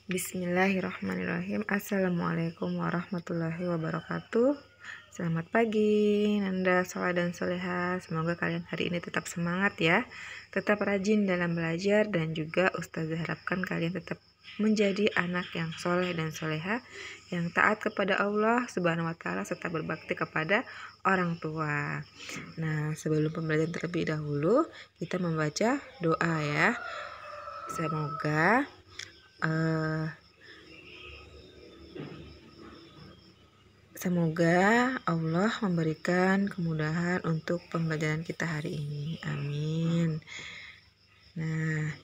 Bismillahirrahmanirrahim. Assalamualaikum warahmatullahi wabarakatuh. Selamat pagi Nanda, Sola dan Soleha. Semoga kalian hari ini tetap semangat ya, tetap rajin dalam belajar, dan juga Ustazah harapkan kalian tetap menjadi anak yang soleh dan soleha, yang taat kepada Allah Subhanahu wa Ta'ala, serta berbakti kepada orang tua. Nah, sebelum pembelajaran terlebih dahulu, kita membaca doa ya. Semoga Allah memberikan kemudahan untuk pembelajaran kita hari ini. Amin. Nah,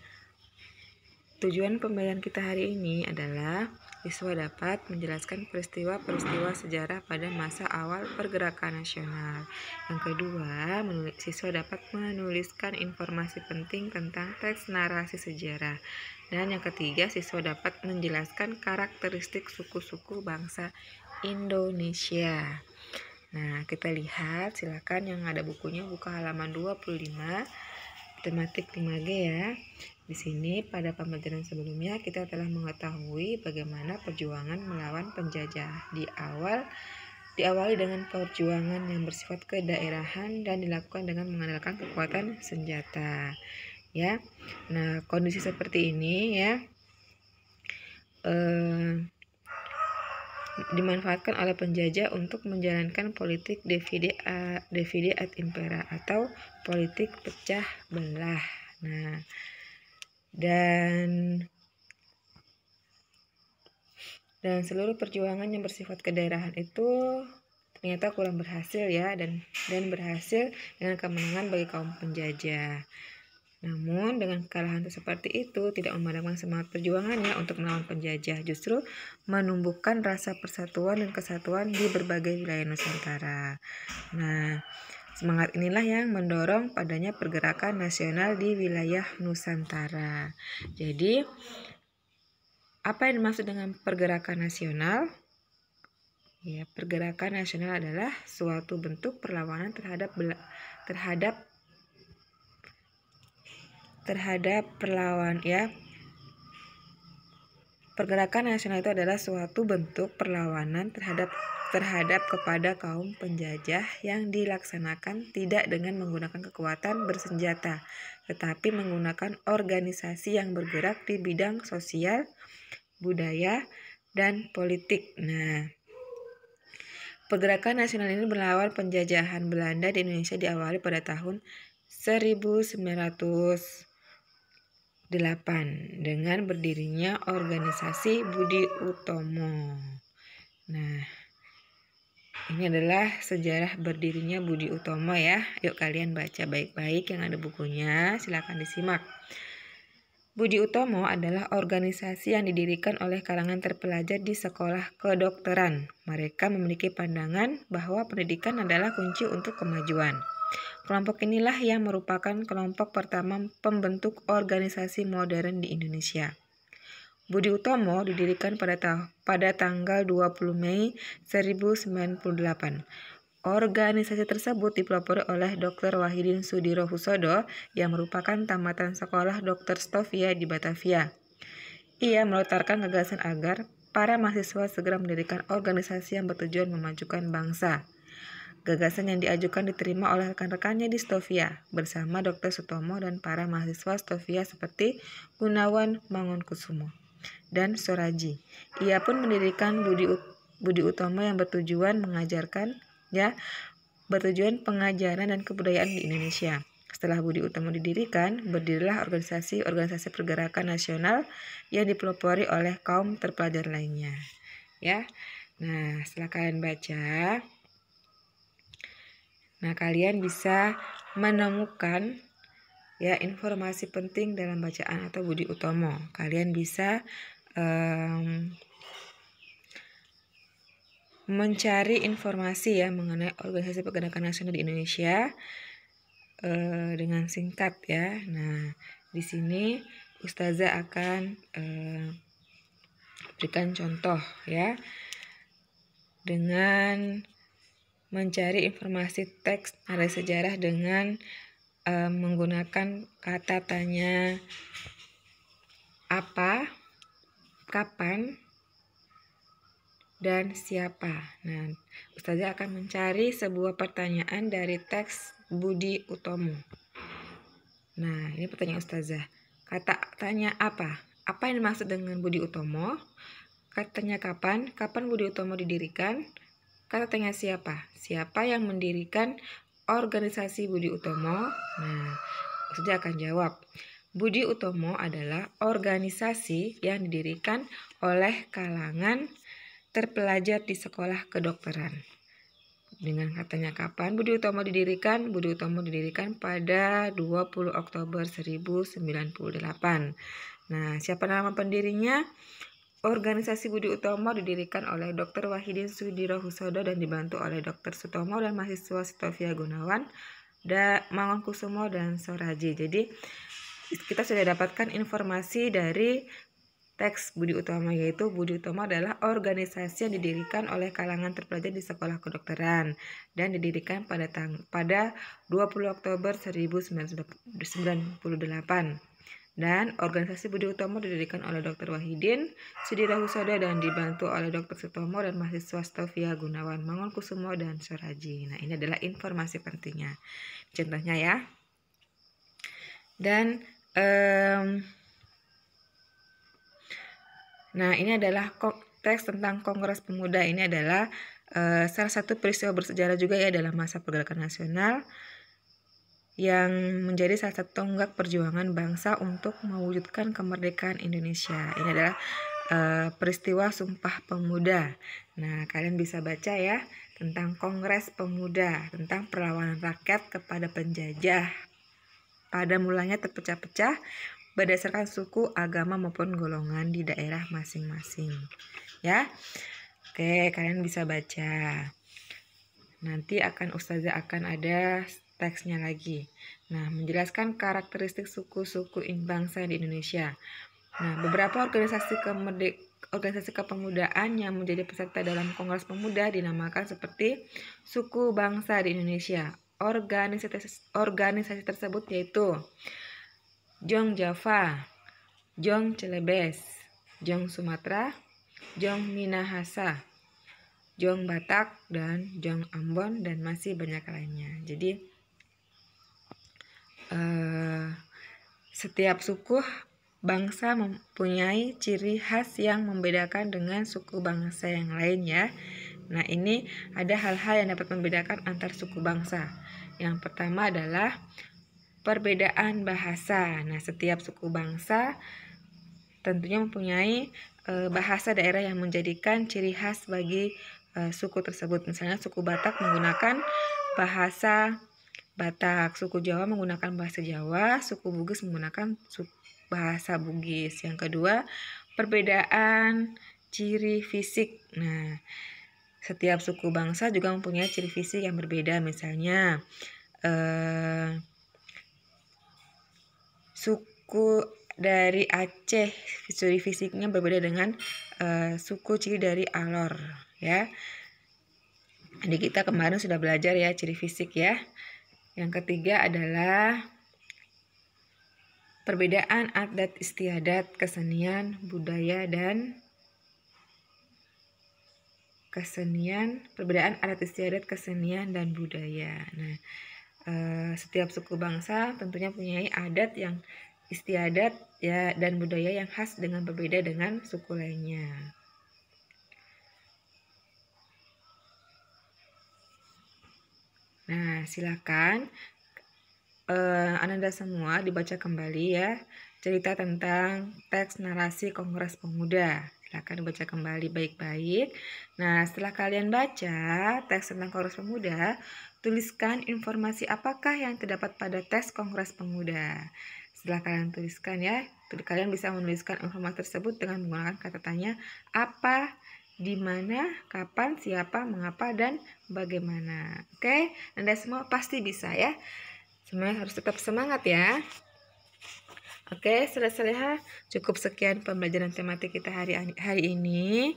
tujuan pembelajaran kita hari ini adalah siswa dapat menjelaskan peristiwa-peristiwa sejarah pada masa awal pergerakan nasional. Yang kedua, siswa dapat menuliskan informasi penting tentang teks narasi sejarah. Dan yang ketiga, siswa dapat menjelaskan karakteristik suku-suku bangsa Indonesia. Nah, kita lihat, silakan yang ada bukunya buka halaman 25, tematik 5G ya. Di sini pada pembelajaran sebelumnya kita telah mengetahui bagaimana perjuangan melawan penjajah. Diawali dengan perjuangan yang bersifat kedaerahan dan dilakukan dengan mengandalkan kekuatan senjata. Ya. Nah, kondisi seperti ini ya dimanfaatkan oleh penjajah untuk menjalankan politik divide et impera atau politik pecah belah. Nah, dan seluruh perjuangan yang bersifat kedaerahan itu ternyata kurang berhasil ya, dan berhasil dengan kemenangan bagi kaum penjajah. Namun dengan kekalahan seperti itu tidak memadamkan semangat perjuangannya untuk melawan penjajah, justru menumbuhkan rasa persatuan dan kesatuan di berbagai wilayah Nusantara. Nah, semangat inilah yang mendorong padanya pergerakan nasional di wilayah Nusantara. Jadi, apa yang dimaksud dengan pergerakan nasional? Ya, pergerakan nasional adalah suatu bentuk perlawanan terhadap perlawan ya. Pergerakan nasional itu adalah suatu bentuk perlawanan terhadap kepada kaum penjajah yang dilaksanakan tidak dengan menggunakan kekuatan bersenjata, tetapi menggunakan organisasi yang bergerak di bidang sosial, budaya, dan politik. Nah, pergerakan nasional ini melawan penjajahan Belanda di Indonesia diawali pada tahun 1908 dengan berdirinya organisasi Budi Utomo. Nah, ini adalah sejarah berdirinya Budi Utomo ya. Yuk kalian baca baik-baik yang ada bukunya, silakan disimak. Budi Utomo adalah organisasi yang didirikan oleh kalangan terpelajar di sekolah kedokteran. Mereka memiliki pandangan bahwa pendidikan adalah kunci untuk kemajuan. Kelompok inilah yang merupakan kelompok pertama pembentuk organisasi modern di Indonesia. Budi Utomo didirikan pada tanggal 20 Mei 1998. Organisasi tersebut dipelopori oleh Dr. Wahidin Sudirohusodo yang merupakan tamatan sekolah Dr. Stovia di Batavia. Ia melontarkan gagasan agar para mahasiswa segera mendirikan organisasi yang bertujuan memajukan bangsa. Gagasan yang diajukan diterima oleh rekan-rekannya di Stovia bersama Dr. Sutomo dan para mahasiswa Stovia seperti Gunawan Mangunkusumo dan Soraji. Ia pun mendirikan Budi Utomo yang bertujuan pengajaran dan kebudayaan di Indonesia. Setelah Budi Utomo didirikan, berdirilah organisasi pergerakan nasional yang dipelopori oleh kaum terpelajar lainnya. Ya. Nah, setelah kalian baca, kalian bisa menemukan ya informasi penting dalam bacaan atau Budi Utomo. Kalian bisa mencari informasi ya mengenai organisasi pergerakan nasional di Indonesia dengan singkat ya. Nah, di sini Ustazah akan berikan contoh ya dengan mencari informasi teks narasi sejarah dengan menggunakan kata tanya apa, kapan, dan siapa. Nah, Ustazah akan mencari sebuah pertanyaan dari teks Budi Utomo. Nah, ini pertanyaan Ustazah. Kata tanya apa? Apa yang dimaksud dengan Budi Utomo? Katanya kapan? Kapan Budi Utomo didirikan? Kata tanya siapa? Siapa yang mendirikan organisasi Budi Utomo? Nah, Ustazah akan jawab. Budi Utomo adalah organisasi yang didirikan oleh kalangan terpelajar di sekolah kedokteran. Dengan katanya kapan Budi Utomo didirikan? Budi Utomo didirikan pada 20 Oktober 1098. Nah, siapa nama pendirinya? Organisasi Budi Utomo didirikan oleh Dr. Wahidin Sudirohusodo dan dibantu oleh Dr. Sutomo dan mahasiswa Stovia Gunawan, Mangunkusumo dan Soraji. Jadi kita sudah dapatkan informasi dari teks Budi Utomo, yaitu Budi Utomo adalah organisasi yang didirikan oleh kalangan terpelajar di sekolah kedokteran dan didirikan pada 20 Oktober 1998. Dan organisasi Budi Utomo didirikan oleh Dr. Wahidin Sudirohusodo dan dibantu oleh Dr. Sutomo dan mahasiswa Stovia Gunawan, Mangunkusumo dan Soraji. Nah, ini adalah informasi pentingnya. Contohnya ya. Dan nah, ini adalah teks tentang Kongres Pemuda. Ini adalah salah satu peristiwa bersejarah juga ya dalam masa pergerakan nasional yang menjadi salah satu tonggak perjuangan bangsa untuk mewujudkan kemerdekaan Indonesia. Ini adalah peristiwa Sumpah Pemuda. Nah, kalian bisa baca ya tentang Kongres Pemuda, tentang perlawanan rakyat kepada penjajah. Pada mulanya terpecah-pecah berdasarkan suku, agama maupun golongan di daerah masing-masing. Ya. Oke, kalian bisa baca. Nanti Ustazah akan ada teksnya lagi. Nah, menjelaskan karakteristik suku-suku bangsa di Indonesia. Nah, beberapa organisasi kepemudaan yang menjadi peserta dalam Kongres Pemuda dinamakan seperti suku bangsa di Indonesia. Organisasi tersebut yaitu Jong Java, Jong Celebes, Jong Sumatera, Jong Minahasa, Jong Batak, dan Jong Ambon, dan masih banyak lainnya. Jadi setiap suku bangsa mempunyai ciri khas yang membedakan dengan suku bangsa yang lain ya. Nah, ini ada hal-hal yang dapat membedakan antar suku bangsa. Yang pertama adalah perbedaan bahasa. Nah, setiap suku bangsa tentunya mempunyai bahasa daerah yang menjadikan ciri khas bagi suku tersebut. Misalnya suku Batak menggunakan bahasa Batak, suku Jawa menggunakan bahasa Jawa, suku Bugis menggunakan bahasa Bugis. Yang kedua, perbedaan ciri fisik. Nah, setiap suku bangsa juga mempunyai ciri fisik yang berbeda. Misalnya suku dari Aceh ciri fisiknya berbeda dengan suku ciri dari Alor ya. Jadi kita kemarin sudah belajar ya ciri fisik ya. Yang ketiga adalah perbedaan adat istiadat, kesenian, budaya dan perbedaan adat istiadat, kesenian dan budaya. Nah, setiap suku bangsa tentunya punya adat yang istiadat ya dan budaya yang khas dengan berbeda dengan suku lainnya. Nah, silakan Ananda semua dibaca kembali ya cerita tentang teks narasi Kongres Pemuda. Silakan dibaca kembali baik-baik. Nah, setelah kalian baca teks tentang Kongres Pemuda, tuliskan informasi apakah yang terdapat pada teks Kongres Pemuda. Setelah kalian tuliskan ya, kalian bisa menuliskan informasi tersebut dengan menggunakan kata tanya apa, di mana, kapan, siapa, mengapa, dan bagaimana. Oke, Anda semua pasti bisa ya. Semuanya harus tetap semangat ya. Oke, selesai. Cukup sekian pembelajaran tematik kita hari ini.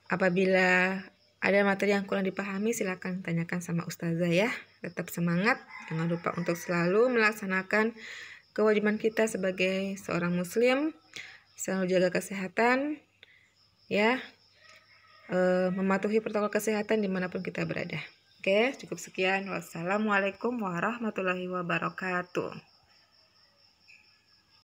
Apabila ada materi yang kurang dipahami, silakan tanyakan sama Ustazah ya. Tetap semangat. Jangan lupa untuk selalu melaksanakan kewajiban kita sebagai seorang muslim Selalu jaga kesehatan ya, mematuhi protokol kesehatan dimanapun kita berada. Oke, cukup sekian. Wassalamualaikum warahmatullahi wabarakatuh.